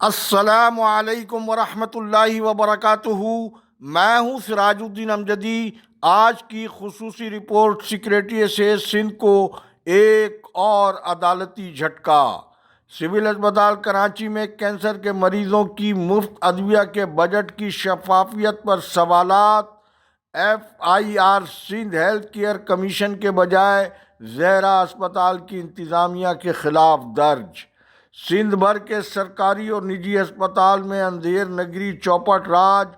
السلام علیکم ورحمۃ اللہ وبرکاتہ۔ میں ہوں سراج الدین امجدی۔ آج کی خصوصی رپورٹ سیکریٹریٹ سے سندھ کو ایک اور عدالتی جھٹکا۔ سول اسپتال کراچی میں کینسر کے مریضوں کی مفت ادویہ کے بجٹ کی شفافیت پر سوالات۔ F I R Sindh health care commission کے بجائے زہرا اسپتال کی انتظامیہ کے خلاف درج۔ سندھ بھر کے سرکاری اور نجی اسپتال میں اندھیر نگری چوپٹ راج۔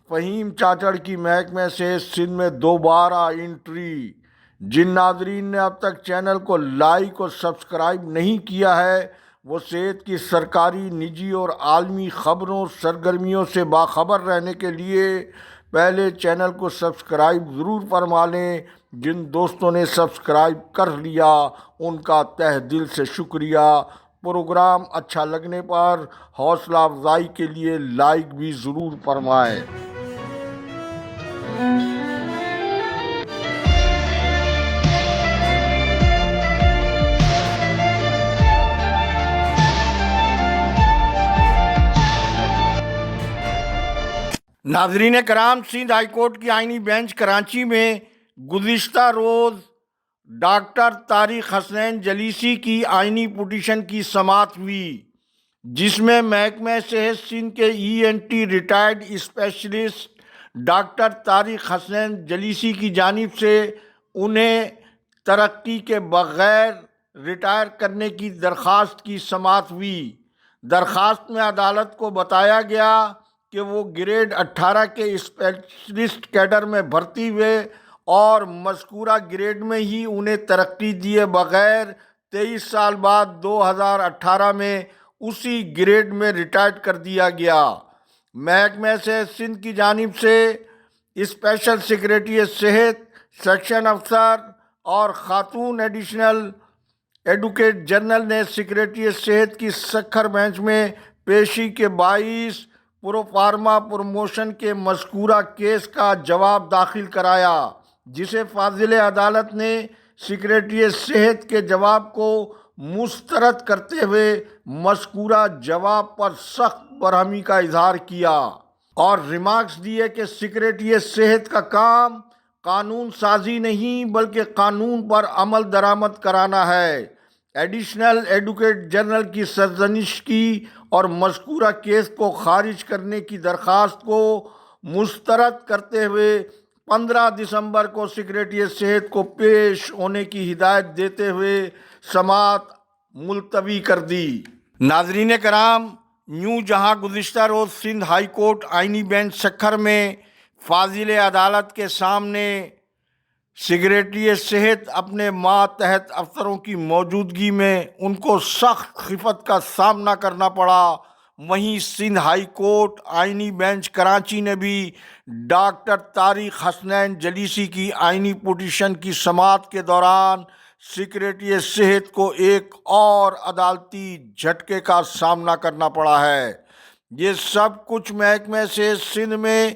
فہیم چاچڑ کی محکمہ صحت سندھ میں دوبارہ انٹری۔ جن ناظرین نے اب تک چینل کو لائک اور سبسکرائب نہیں کیا ہے وہ صحت کی سرکاری، نجی اور عالمی خبروں سرگرمیوں سے باخبر رہنے کے لیے پہلے چینل کو سبسکرائب ضرور فرما لیں۔ جن دوستوں نے سبسکرائب کر لیا ان کا تہ دل سے شکریہ۔ پروگرام اچھا لگنے پر حوصلہ افزائی کے لیے لائک بھی ضرور فرمائیں۔ ناظرین کرام، سندھ ہائی کورٹ کی آئینی بینچ کراچی میں گزشتہ روز ڈاکٹر طارق حسنین جلیسی کی آئینی پٹیشن کی سماعت ہوئی، جس میں محکمہ صحت سندھ کے ENT retired specialist doctor Tariq Hasnain Jalisi کی جانب سے انہیں ترقی کے بغیر ریٹائر کرنے کی درخواست کی سماعت ہوئی۔ درخواست میں عدالت کو بتایا گیا کہ وہ گریڈ 18 کے اسپیشلسٹ کیڈر میں بھرتی ہوئے اور مذکورہ گریڈ میں ہی انہیں ترقی دیے بغیر 23 سال بعد 2018 میں اسی گریڈ میں ریٹائرڈ کر دیا گیا۔ محکمہ صحت سندھ کی جانب سے اسپیشل سیکریٹریٹ صحت، سیکشن افسر اور خاتون ایڈیشنل ایڈوکیٹ جنرل نے سیکریٹریٹ صحت کی سکھر بینچ میں پیشی کے باعث پروفارما پروموشن کے مذکورہ کیس کا جواب داخل کرایا، جسے فاضل عدالت نے سیکریٹریٹ صحت کے جواب کو مسترد کرتے ہوئے مذکورہ جواب پر سخت برہمی کا اظہار کیا اور ریمارکس دیے کہ سیکریٹریٹ صحت کا کام قانون سازی نہیں بلکہ قانون پر عمل درآمد کرانا ہے۔ ایڈیشنل ایڈوکیٹ جنرل کی سرزنش کی اور مذکورہ کیس کو خارج کرنے کی درخواست کو مسترد کرتے ہوئے 15 دسمبر کو سیکریٹریٹ صحت کو پیش ہونے کی ہدایت دیتے ہوئے سماعت ملتوی کر دی۔ ناظرین کرام، یوں جہاں گزشتہ روز سندھ ہائی کورٹ آئینی بینچ سکھر میں فاضل عدالت کے سامنے سیکریٹریٹ صحت اپنے ماتحت افسروں کی موجودگی میں ان کو سخت خفت کا سامنا کرنا پڑا، وہیں سندھ ہائی کورٹ آئینی بینچ کراچی نے بھی ڈاکٹر طارق حسنین جلیسی کی آئینی پٹیشن کی سماعت کے دوران سیکریٹریٹ صحت کو ایک اور عدالتی جھٹکے کا سامنا کرنا پڑا ہے۔ یہ سب کچھ محکمہ صحت سندھ میں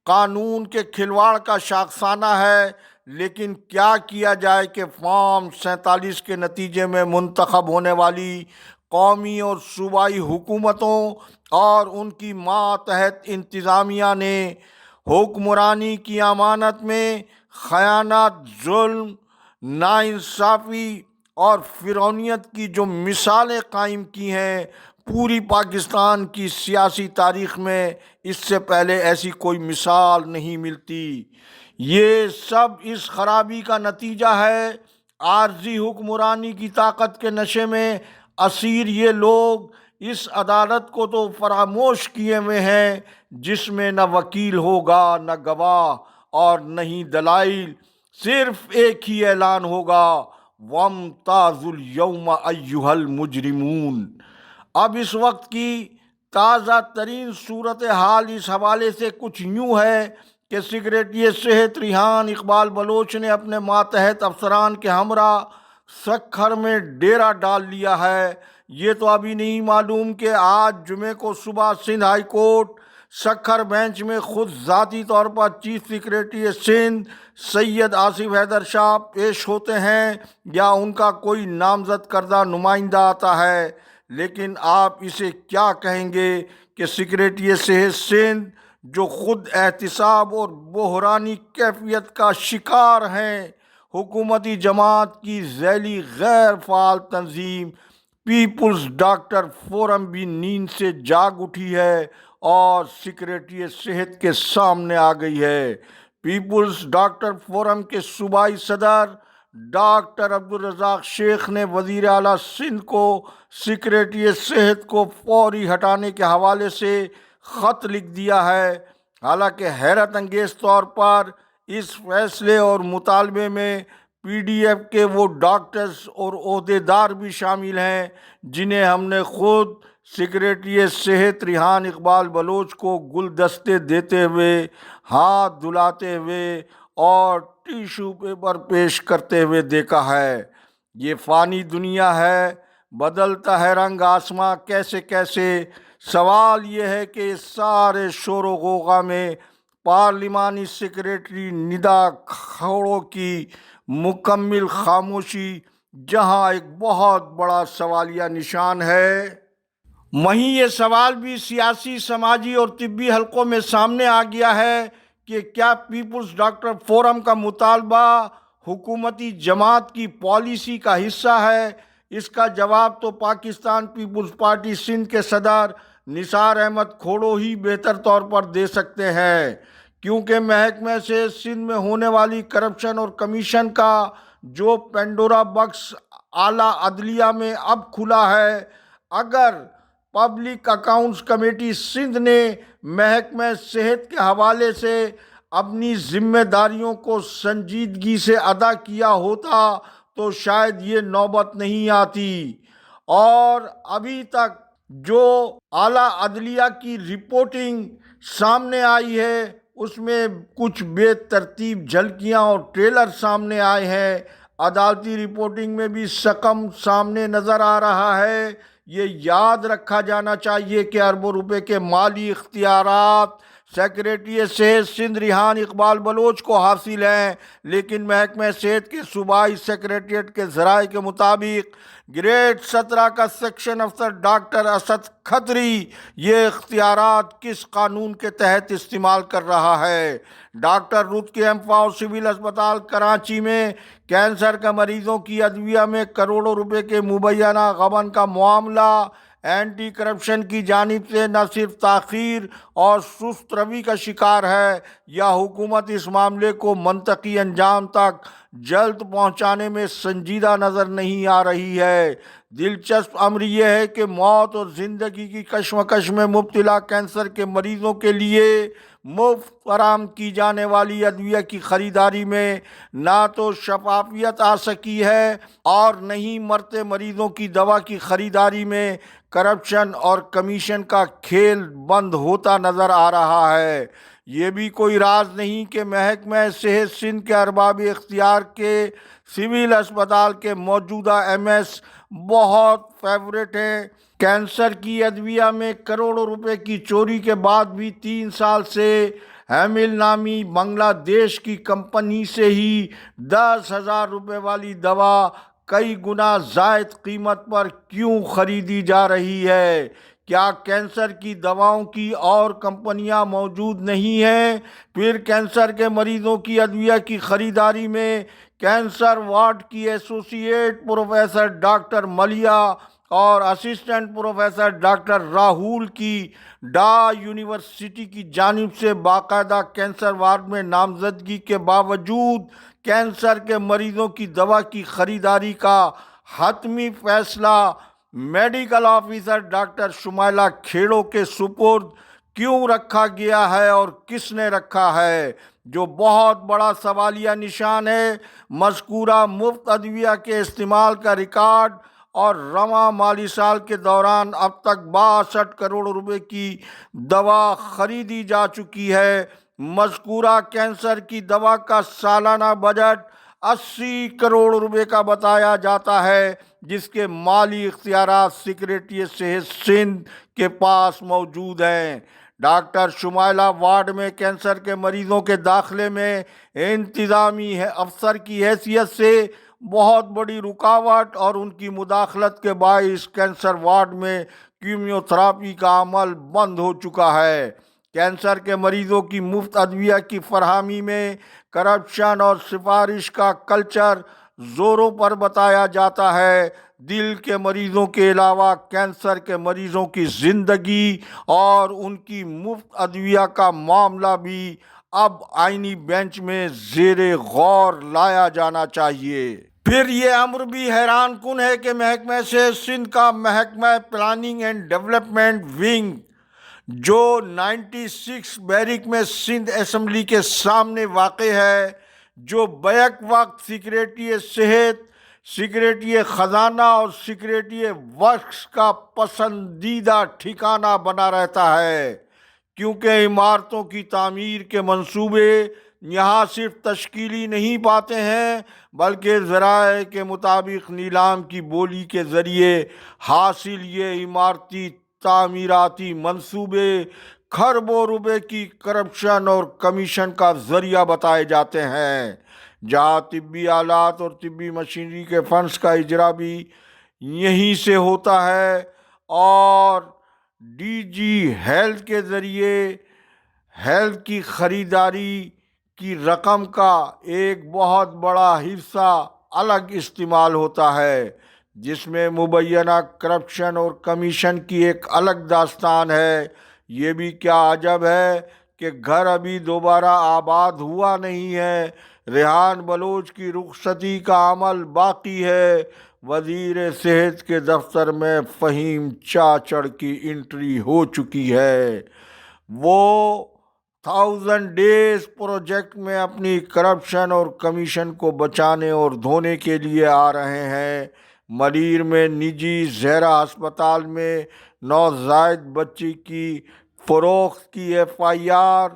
قانون کے کھلواڑ کا شاخسانہ ہے، لیکن کیا کیا جائے کہ فارم 47 کے نتیجے میں منتخب ہونے والی قومی اور صوبائی حکومتوں اور ان کی ماتحت انتظامیہ نے حکمرانی کی امانت میں خیانت، ظلم، ناانصافی اور فرعونیت کی جو مثالیں قائم کی ہیں، پوری پاکستان کی سیاسی تاریخ میں اس سے پہلے ایسی کوئی مثال نہیں ملتی۔ یہ سب اس خرابی کا نتیجہ ہے۔ عارضی حکمرانی کی طاقت کے نشے میں اسیر یہ لوگ اس عدالت کو تو فراموش کیے ہوئے ہیں جس میں نہ وکیل ہوگا، نہ گواہ اور نہ ہی دلائل، صرف ایک ہی اعلان ہوگا، وَامْتَازُوا الْيَوْمَ أَيُّهَا الْمُجْرِمُونَ۔ اب اس وقت کی تازہ ترین صورتحال اس حوالے سے کچھ یوں ہے کہ سیکریٹریٹ صحت ریحان اقبال بلوچ نے اپنے ماتحت افسران کے ہمراہ سکھر میں ڈیرا ڈال لیا ہے۔ یہ تو ابھی نہیں معلوم کہ آج جمعے کو صبح Sindh high court Sukkur bench میں خود ذاتی طور پر چیف سیکریٹری سندھ سید آصف حیدر شاہ پیش ہوتے ہیں یا ان کا کوئی نامزد کردہ نمائندہ آتا ہے۔ لیکن آپ اسے کیا کہیں گے کہ سیکریٹری صحت سندھ جو خود احتساب اور بحرانی کیفیت کا شکار ہیں، حکومتی جماعت کی ذیلی غیر فعال تنظیم پیپلز ڈاکٹر فورم بھی نیند سے جاگ اٹھی ہے اور سیکریٹری صحت کے سامنے آ گئی ہے۔ پیپلز ڈاکٹر فورم کے صوبائی صدر ڈاکٹر عبدالرزاق شیخ نے وزیر اعلیٰ سندھ کو سیکریٹری صحت کو فوری ہٹانے کے حوالے سے خط لکھ دیا ہے۔ حالانکہ حیرت انگیز طور پر اس فیصلے اور مطالبے میں پی ڈی ایف کے وہ ڈاکٹرز اور عہدیدار بھی شامل ہیں جنہیں ہم نے خود سیکریٹری صحت ریحان اقبال بلوچ کو گلدستے دیتے ہوئے، ہاتھ دھلاتے ہوئے اور ٹیشو پیپر پیش کرتے ہوئے دیکھا ہے۔ یہ فانی دنیا ہے، بدلتا ہے رنگ آسماں کیسے کیسے۔ سوال یہ ہے کہ اس سارے شور و غوغا میں پارلیمانی سیکریٹری ندا کھوڑو کی مکمل خاموشی جہاں ایک بہت بڑا سوالیہ نشان ہے، وہیں یہ سوال بھی سیاسی، سماجی اور طبی حلقوں میں سامنے آ گیا ہے کہ کیا پیپلز ڈاکٹر فورم کا مطالبہ حکومتی جماعت کی پالیسی کا حصہ ہے؟ اس کا جواب تو پاکستان پیپلز پارٹی سندھ کے صدر نثار احمد کھوڑو ہی بہتر طور پر دے سکتے ہیں، کیونکہ محکمہ سے سندھ میں ہونے والی کرپشن اور کمیشن کا جو پینڈورا باکس اعلیٰ عدلیہ میں اب کھلا ہے، اگر پبلک اکاؤنٹس کمیٹی سندھ نے محکمہ صحت کے حوالے سے اپنی ذمہ داریوں کو سنجیدگی سے ادا کیا ہوتا تو شاید یہ نوبت نہیں آتی۔ اور ابھی تک جو اعلیٰ عدلیہ کی رپورٹنگ سامنے آئی ہے اس میں کچھ بے ترتیب جھلکیاں اور ٹریلر سامنے آئے ہیں۔ عدالتی رپورٹنگ میں بھی سقم سامنے نظر آ رہا ہے۔ یہ یاد رکھا جانا چاہیے کہ اربوں روپے کے مالی اختیارات سیکریٹری صحت سندھ ریحان اقبال بلوچ کو حاصل ہیں، لیکن محکمہ صحت کے صوبائی سیکریٹریٹ کے ذرائع کے مطابق گریڈ 17 کا سیکشن افسر ڈاکٹر اسد کھتری یہ اختیارات کس قانون کے تحت استعمال کر رہا ہے؟ ڈاکٹر رود کے ایمفا سول اسپتال کراچی میں کینسر کے مریضوں کی ادویہ میں کروڑوں روپے کے مبینہ غبن کا معاملہ اینٹی کرپشن کی جانب سے نہ صرف تاخیر اور سست روی کا شکار ہے، یا حکومت اس معاملے کو منطقی انجام تک جلد پہنچانے میں سنجیدہ نظر نہیں آ رہی ہے۔ دلچسپ امر یہ ہے کہ موت اور زندگی کی کشمکش میں مبتلا کینسر کے مریضوں کے لیے مفت فراہم کی جانے والی ادویہ کی خریداری میں نہ تو شفافیت آ سکی ہے اور نہ ہی مرتے مریضوں کی دوا کی خریداری میں کرپشن اور کمیشن کا کھیل بند ہوتا نظر آ رہا ہے۔ یہ بھی کوئی راز نہیں کہ محکمہ صحت سندھ کے ارباب اختیار کے سول اسپتال کے موجودہ ایم ایس بہت فیورٹ ہیں۔ کینسر کی ادویہ میں کروڑوں روپے کی چوری کے بعد بھی 3 سال سے ہیمل نامی بنگلہ دیش کی کمپنی سے ہی 10,000 روپے والی دوا کئی گنا زائد قیمت پر کیوں خریدی جا رہی ہے؟ کیا کینسر کی دواؤں کی اور کمپنیاں موجود نہیں ہیں؟ پھر کینسر کے مریضوں کی ادویہ کی خریداری میں کینسر وارڈ کی ایسوسی ایٹ پروفیسر ڈاکٹر ملیا اور اسسٹنٹ پروفیسر ڈاکٹر راہول کی ڈا یونیورسٹی کی جانب سے باقاعدہ کینسر وارڈ میں نامزدگی کے باوجود کینسر کے مریضوں کی دوا کی خریداری کا حتمی فیصلہ میڈیکل آفیسر ڈاکٹر شمائلہ کھیڑو کے سپرد کیوں رکھا گیا ہے اور کس نے رکھا ہے؟ جو بہت بڑا سوالیہ نشان ہے۔ مذکورہ مفت ادویہ کے استعمال کا ریکارڈ اور رواں مالی سال کے دوران اب تک 62 کروڑ روپے کی دوا خریدی جا چکی ہے۔ مذکورہ کینسر کی دوا کا سالانہ بجٹ 80 کروڑ روپے کا بتایا جاتا ہے، جس کے مالی اختیارات سیکریٹری صحت سندھ کے پاس موجود ہیں۔ ڈاکٹر شمائلہ وارڈ میں کینسر کے مریضوں کے داخلے میں انتظامی افسر کی حیثیت سے بہت بڑی رکاوٹ اور ان کی مداخلت کے باعث کینسر وارڈ میں کیمیوتھراپی کا عمل بند ہو چکا ہے۔ کینسر کے مریضوں کی مفت ادویہ کی فراہمی میں کرپشن اور سفارش کا کلچر زوروں پر بتایا جاتا ہے۔ دل کے مریضوں کے علاوہ کینسر کے مریضوں کی زندگی اور ان کی مفت ادویہ کا معاملہ بھی اب آئینی بینچ میں زیر غور لایا جانا چاہیے۔ پھر یہ امر بھی حیران کن ہے کہ محکمہ سے سندھ کا محکمہ پلاننگ اینڈ ڈیولپمنٹ ونگ جو 96 بیرک میں سندھ اسمبلی کے سامنے واقع ہے، جو بیک وقت سیکریٹری صحت، سیکریٹری خزانہ اور سیکریٹری ورکس کا پسندیدہ ٹھکانہ بنا رہتا ہے، کیونکہ عمارتوں کی تعمیر کے منصوبے یہاں صرف تشکیلی نہیں پاتے ہیں بلکہ ذرائع کے مطابق نیلام کی بولی کے ذریعے حاصل یہ عمارتی تعمیراتی منصوبے کھربوں روپے کی کرپشن اور کمیشن کا ذریعہ بتائے جاتے ہیں، جہاں طبی آلات اور طبی مشینری کے فنڈز کا اجرا بھی یہیں سے ہوتا ہے اور ڈی جی ہیلتھ کے ذریعے ہیلتھ کی خریداری کی رقم کا ایک بہت بڑا حصہ الگ استعمال ہوتا ہے، جس میں مبینہ کرپشن اور کمیشن کی ایک الگ داستان ہے۔ یہ بھی کیا عجب ہے کہ گھر ابھی دوبارہ آباد ہوا نہیں ہے، ریحان بلوچ کی رخصتی کا عمل باقی ہے، وزیر صحت کے دفتر میں فہیم چاچڑ کی انٹری ہو چکی ہے، وہ 1000 ڈیز پروجیکٹ میں اپنی کرپشن اور کمیشن کو بچانے اور دھونے کے لیے آ رہے ہیں۔ ملیر میں نجی زہرا ہسپتال میں نوزائیدہ بچی کی فروخت کی ایف آئی آر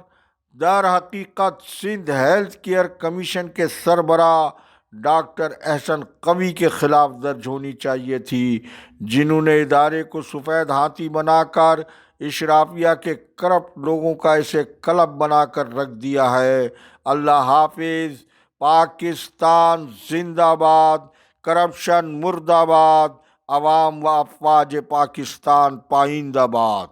در حقیقت سندھ ہیلتھ کیئر کمیشن کے سربراہ ڈاکٹر احسن قوی کے خلاف درج ہونی چاہیے تھی، جنہوں نے ادارے کو سفید ہاتھی بنا کر اشرافیہ کے کرپٹ لوگوں کا اسے کلب بنا کر رکھ دیا ہے۔ اللہ حافظ۔ پاکستان زندہ باد، کرپشن مردہ باد، عوام و افواج پاکستان پائندہ باد۔